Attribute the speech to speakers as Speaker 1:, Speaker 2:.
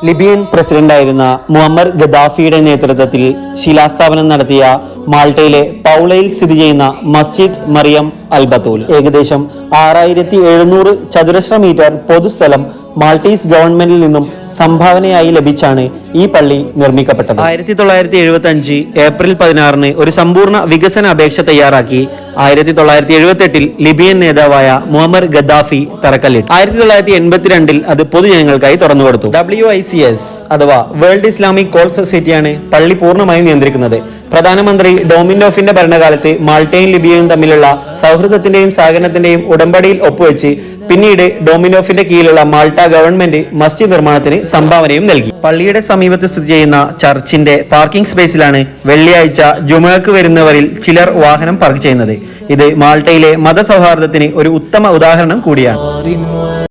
Speaker 1: Libyan പ്രസിഡന്റായിരുന്ന Muammar ഗദ്ദാഫിയുടെ നേതൃത്വത്തിൽ ശിലാസ്ഥാപനം നടത്തിയ മാൾട്ടയിലെ പൗളയിൽ സ്ഥിതി ചെയ്യുന്ന മസ്ജിദ് മറിയം അൽ ബത്തൂൽ ഏകദേശം 6700 ചതുരശ്ര മീറ്റർ പൊതുസ്ഥലം മാൾട്ടീസ് ഗവൺമെന്റിൽ നിന്നും സംഭാവനയായി ലഭിച്ചാണ് ഈ പള്ളി നിർമ്മിക്കപ്പെട്ടത്. 1975 ഏപ്രിൽ 16 ഒരു സമ്പൂർണ്ണ വികസന അപേക്ഷ തയ്യാറാക്കി 1978 ലിബിയൻ നേതാവായ മുഅമ്മർ ഗദ്ദാഫി തറക്കല്ലിട്ടു. 1982 അത് പൊതുജനങ്ങൾക്കായി തുറന്നുകൊടുത്തു. WICS അഥവാ വേൾഡ് ഇസ്ലാമിക് കോൾ സൊസൈറ്റിയാണ് പള്ളി പൂർണ്ണമായും നിയന്ത്രിക്കുന്നത്. പ്രധാനമന്ത്രി ഡോമിനോഫിന്റെ ഭരണകാലത്ത് മാൾട്ടയും ലിബിയയും തമ്മിലുള്ള സൗഹൃദത്തിന്റെയും സഹകരണത്തിന്റെയും ഉടമ്പടിയിൽ ഒപ്പുവെച്ച് പിന്നീട് ഡോമിനോഫിന്റെ കീഴിലുള്ള മാൾട്ട ഗവൺമെന്റ് മസ്ജിദ് നിർമ്മാണത്തിന് സംഭാവനയും നൽകി. പള്ളിയുടെ സമീപത്ത് സ്ഥിതി ചെയ്യുന്ന ചർച്ചിന്റെ പാർക്കിംഗ് സ്പേസിലാണ് വെള്ളിയാഴ്ച ജുമുഅക്ക് വരുന്നവരിൽ ചിലർ വാഹനം പാർക്ക് ചെയ്യുന്നത്. ഇത് മാൾട്ടയിലെ മതസൗഹാർദ്ദത്തിന് ഒരു ഉത്തമ ഉദാഹരണം കൂടിയാണ്.